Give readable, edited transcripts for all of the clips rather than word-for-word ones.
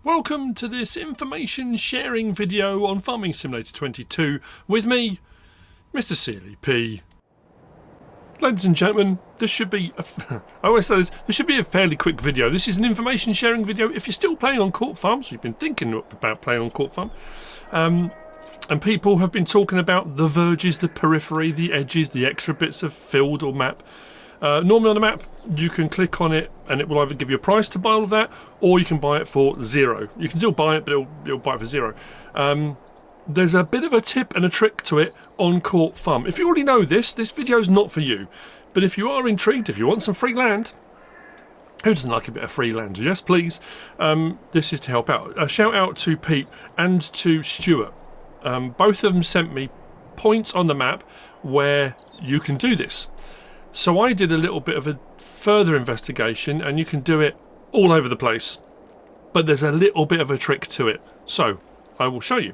Welcome to this information sharing video on Farming Simulator 22 with me, MrSealyp. Ladies and gentlemen, this should be, I always say this should be a fairly quick video. This is an information sharing video. If you're still playing on Court Farms, you've been thinking about playing on Court Farm, and people have been talking about the verges, the periphery, the edges, the extra bits of field or map. Normally on the map, you can click on it and it will either give you a price to buy all of that, or you can buy it for zero. You can still buy it, but it'll buy it for zero. There's a bit of a tip and a trick to it on Court Farm. If you already know this video is not for you. But if you are intrigued, if you want some free land, who doesn't like a bit of free land? Yes, please. This is to help out. A shout out to Pete and to Stuart. Both of them sent me points on the map where you can do this. So I did a little bit of a further investigation, and you can do it all over the place. But there's a little bit of a trick to it. So I will show you.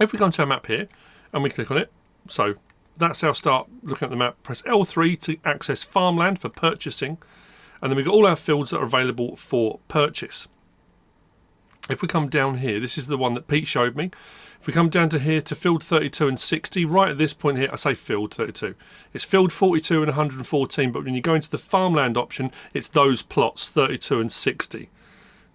If we go into our map here and we click on it, so that's our start looking at the map. Press L3 to access farmland for purchasing, and then we've got all our fields that are available for purchase. If we come down here, this is the one that Pete showed me. If we come down to here to field 32 and 60, right at this point here, I say field 32. It's field 42 and 114, but when you go into the farmland option, it's those plots 32 and 60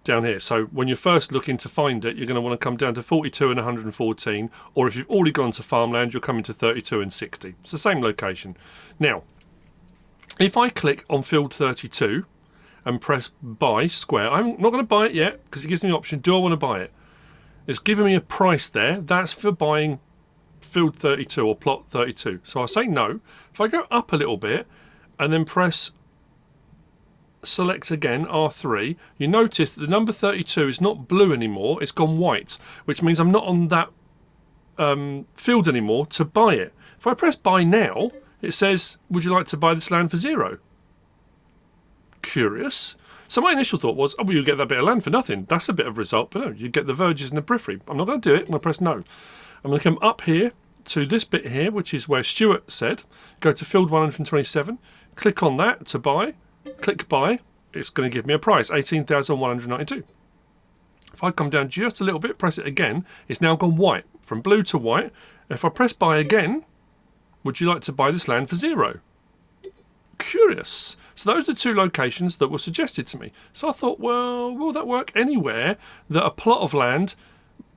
down here. So when you're first looking to find it, you're going to want to come down to 42 and 114, or if you've already gone to farmland, you'll come into 32 and 60. It's the same location. Now, if I click on field 32 and press buy square, I'm not going to buy it yet because it gives me the option, do I want to buy it? It's giving me a price there. That's for buying field 32 or plot 32. So I say no. If I go up a little bit and then press select again, R3, you notice that the number 32 is not blue anymore. It's gone white, which means I'm not on that field anymore to buy it. If I press buy now, it says, would you like to buy this land for zero? Curious. So my initial thought was, oh, well, you get that bit of land for nothing. That's a bit of result, but no, you get the verges and the periphery. I'm not going to do it. I'm going to press no. I'm going to come up here to this bit here, which is where Stuart said, go to field 127, click on that to buy, click buy. It's going to give me a price, 18,192. If I come down just a little bit, press it again, it's now gone white, from blue to white. If I press buy again, would you like to buy this land for zero? Curious. So those are the two locations that were suggested to me. So I thought, well, will that work anywhere that a plot of land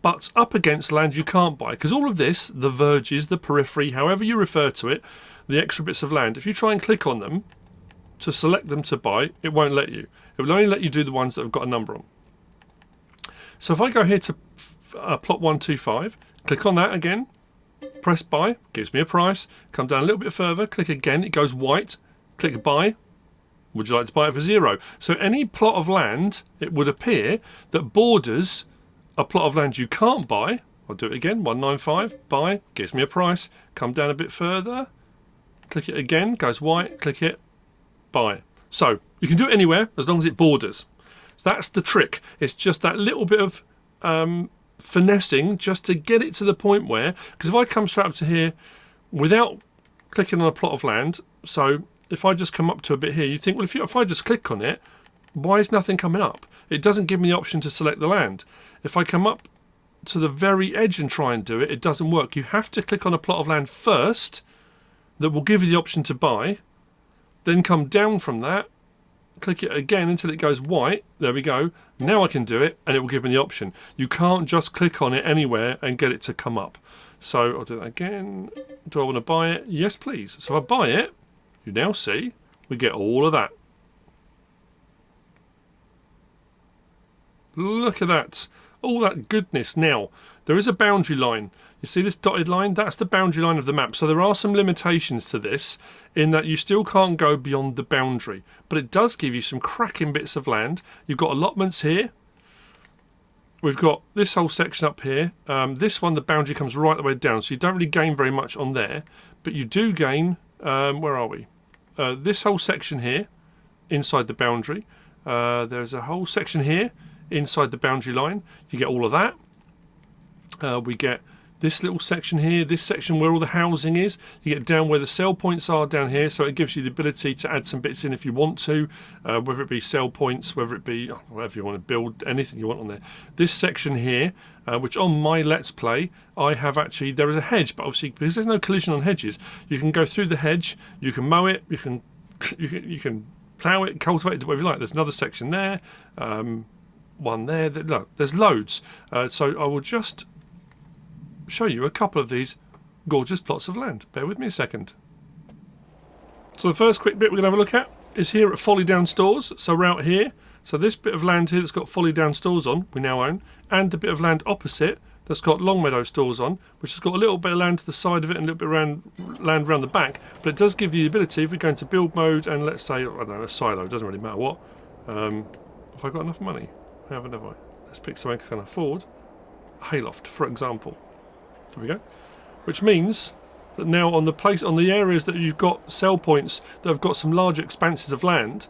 butts up against land you can't buy? Because all of this, the verges, the periphery, however you refer to it, the extra bits of land, if you try and click on them to select them to buy, it won't let you. It will only let you do the ones that have got a number on. So if I go here to plot 125, click on that again, press buy, gives me a price, come down a little bit further, click again, it goes white, click buy. Would you like to buy it for zero? So any plot of land, it would appear, that borders a plot of land you can't buy. I'll do it again, 195, buy, gives me a price. Come down a bit further, click it again, goes white, click it, buy. So you can do it anywhere as long as it borders. So that's the trick. It's just that little bit of finessing just to get it to the point where, because if I come straight up to here without clicking on a plot of land, so if I just come up to a bit here, you think, well, if I just click on it, why is nothing coming up? It doesn't give me the option to select the land. If I come up to the very edge and try and do it, it doesn't work. You have to click on a plot of land first that will give you the option to buy, then come down from that, click it again until it goes white. There we go. Now I can do it and it will give me the option. You can't just click on it anywhere and get it to come up. So I'll do that again. Do I want to buy it? Yes, please. So if I buy it, you now see we get all of that. Look at that. All that goodness. Now, there is a boundary line. You see this dotted line? That's the boundary line of the map. So there are some limitations to this in that you still can't go beyond the boundary. But it does give you some cracking bits of land. You've got allotments here. We've got this whole section up here. This one, the boundary comes right the way down. So you don't really gain very much on there. But you do gain... where are we? This whole section here, inside the boundary. There's a whole section here, inside the boundary line. You get all of that. We get this little section here, this section where all the housing is. You get down where the sell points are down here, so it gives you the ability to add some bits in if you want to, whether it be sell points, whether it be whatever you want to build, anything you want on there. This section here, which on my Let's Play, I have actually, there is a hedge, but obviously because there's no collision on hedges, you can go through the hedge, you can mow it, you can plough it, cultivate it, whatever you like. There's another section there, one there. Look, there's loads. So I will just show you a couple of these gorgeous plots of land. Bear with me a second. So the first quick bit we're going to have a look at is here at Folly Down Stores. So we're out here. So this bit of land here that's got Folly Down Stores on, we now own, and the bit of land opposite that's got Longmeadow Stores on, which has got a little bit of land to the side of it and a little bit of land around the back. But it does give you the ability, if we go into build mode and let's say, I don't know, a silo, it doesn't really matter what. Have I got enough money? I haven't, have I? Let's pick something I can afford. A hayloft, for example. There we go. Which means that now on the areas that you've got sell points that have got some large expanses of land,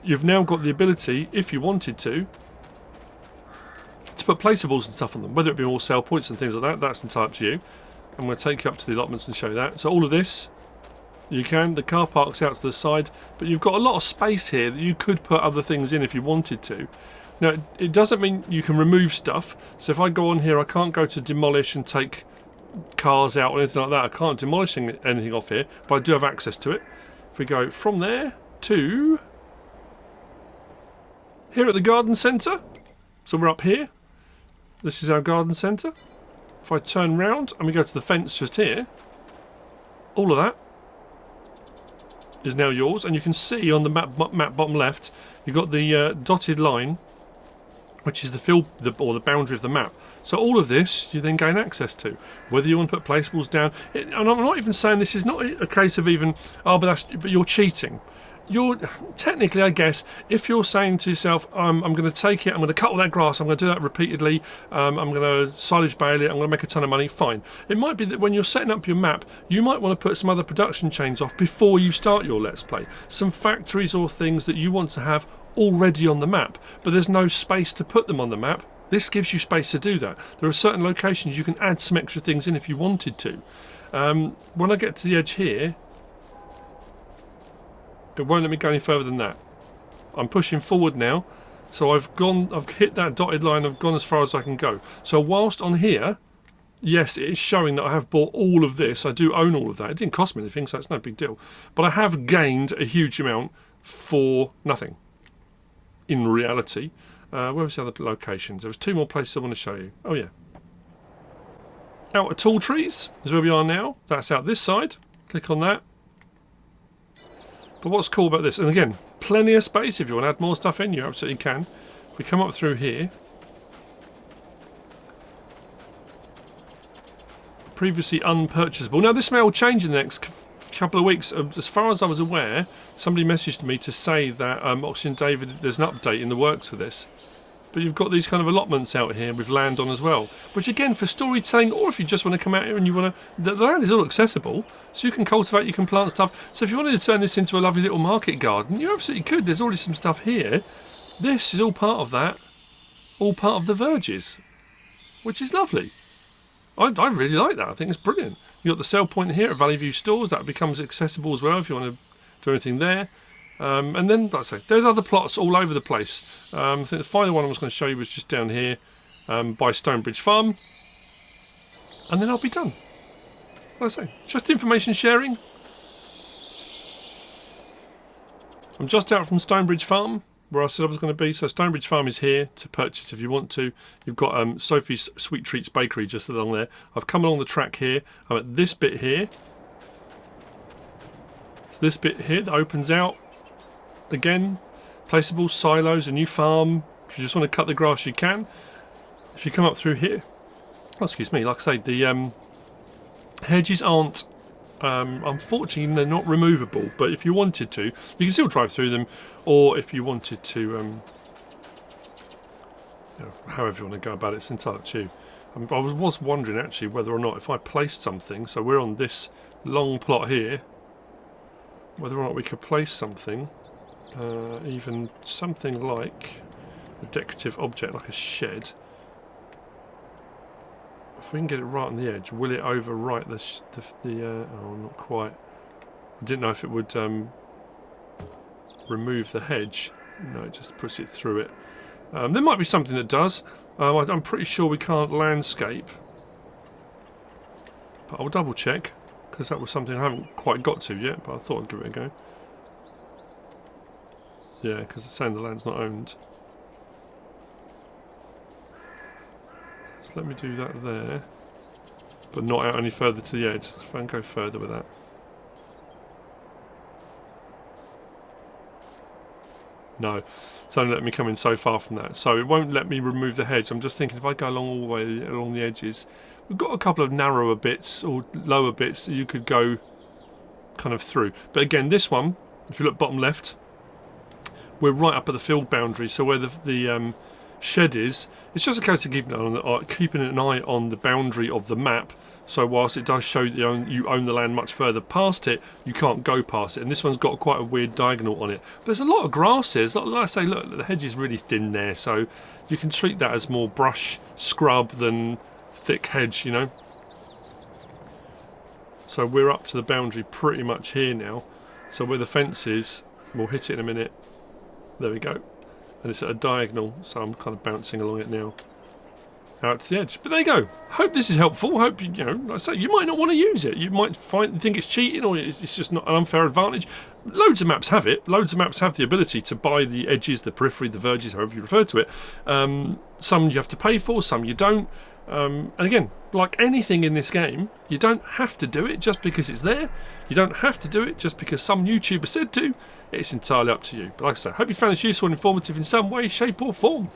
you've now got the ability, if you wanted to put placeables and stuff on them, whether it be more sell points and things like that. That's entirely up to you. I'm going to take you up to the allotments and show you that. So all of this, you can. The car park's out to the side, but you've got a lot of space here that you could put other things in if you wanted to. Now, it doesn't mean you can remove stuff. So if I go on here, I can't go to demolish and take cars out or anything like that. I can't demolish anything off here, but I do have access to it. If we go from there to here at the garden centre, so we're up here. This is our garden centre. If I turn round and we go to the fence just here, all of that is now yours, and you can see on the map bottom left, you've got the dotted line, which is the boundary of the map. So all of this you then gain access to, whether you want to put placeables down. And I'm not even saying this is not a case of even, but you're cheating. You're technically, I guess, if you're saying to yourself, I'm going to take it, I'm going to cut all that grass, I'm going to do that repeatedly, I'm going to silage bale it, I'm going to make a ton of money, fine. It might be that when you're setting up your map, you might want to put some other production chains off before you start your Let's Play. Some factories or things that you want to have already on the map, but there's no space to put them on the map. This gives you space to do that. There are certain locations you can add some extra things in if you wanted to. When I get to the edge here, it won't let me go any further than that. I'm pushing forward now, so I've hit that dotted line, I've gone as far as I can go. So whilst on here, yes, it is showing that I have bought all of this, I do own all of that. It didn't cost me anything, so it's no big deal. But I have gained a huge amount for nothing, in reality. Where was the other locations? There was two more places I want to show you. Oh yeah. Out at Tall Trees is where we are now. That's out this side. Click on that. But what's cool about this, and again, plenty of space if you want to add more stuff in, you absolutely can. If we come up through here, previously unpurchasable. Now this may all change in the next couple of weeks. As far as I was aware, somebody messaged me to say that Oxygen David, there's an update in the works for this. But you've got these kind of allotments out here with land on as well, which again, for storytelling, or if you just want to come out here and you want to, the land is all accessible, so you can cultivate, you can plant stuff. So if you wanted to turn this into a lovely little market garden, you absolutely could. There's already some stuff here. This is all part of that, all part of the verges, which is lovely. I really like that. I think it's brilliant. You've got the sell point here at Valley View Stores. That becomes accessible as well if you want to do anything there. And then, like I say, there's other plots all over the place. I think the final one I was going to show you was just down here by Stonebridge Farm. And then I'll be done. Like I say, just information sharing. I'm just out from Stonebridge Farm, where I said I was going to be. So Stonebridge Farm is here to purchase if you want to. You've got Sophie's Sweet Treats Bakery just along there. I've come along the track here. I'm at this bit here. It's this bit here that opens out. Again, placeable silos, a new farm. If you just want to cut the grass, you can. If you come up through here, oh, excuse me, like I say, the hedges aren't, unfortunately, they're not removable. But if you wanted to, you can still drive through them. Or if you wanted to, you know, however you want to go about it, it's entirely up to you. I was wondering actually whether or not if I placed something, so we're on this long plot here, whether or not we could place something. Even something like a decorative object, like a shed, if we can get it right on the edge, will it overwrite oh, not quite. I didn't know if it would remove the hedge. No, it just puts it through it. There might be something that does. I'm pretty sure we can't landscape, but I'll double check, because that was something I haven't quite got to yet, but I thought I'd give it a go. Yeah, because it's saying the land's not owned. So let me do that there, but not out any further to the edge. If I can go further with that. No, it's only letting me come in so far from that, so it won't let me remove the hedge. I'm just thinking if I go along all the way along the edges, we've got a couple of narrower bits or lower bits that you could go kind of through. But again, this one, if you look bottom left, we're right up at the field boundary, so where the shed is, it's just a case of keeping an eye on the boundary of the map. So whilst it does show that you own the land much further past it, you can't go past it. And this one's got quite a weird diagonal on it. But there's a lot of grass here. Like I say, look, the hedge is really thin there, so you can treat that as more brush scrub than thick hedge, you know. So we're up to the boundary pretty much here now. So where the fence is, we'll hit it in a minute. There we go. And it's at a diagonal, so I'm kind of bouncing along it now. Out to the edge. But there you go. Hope this is helpful. Hope you know, like I say, you might not want to use it. You might think it's cheating, or it's just not an unfair advantage. Loads of maps have it. Loads of maps have the ability to buy the edges, the periphery, the verges, however you refer to it. Some you have to pay for, some you don't. And again, like anything in this game, you don't have to do it just because it's there. You don't have to do it just because some YouTuber said to. It's entirely up to you. But like I say, I hope you found this useful and informative in some way, shape or form.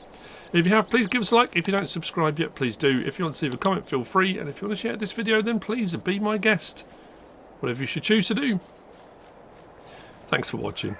If you have, please give us a like. If you don't subscribe yet, please do. If you want to leave a comment, feel free. And if you want to share this video, then please be my guest. Whatever you should choose to do. Thanks for watching.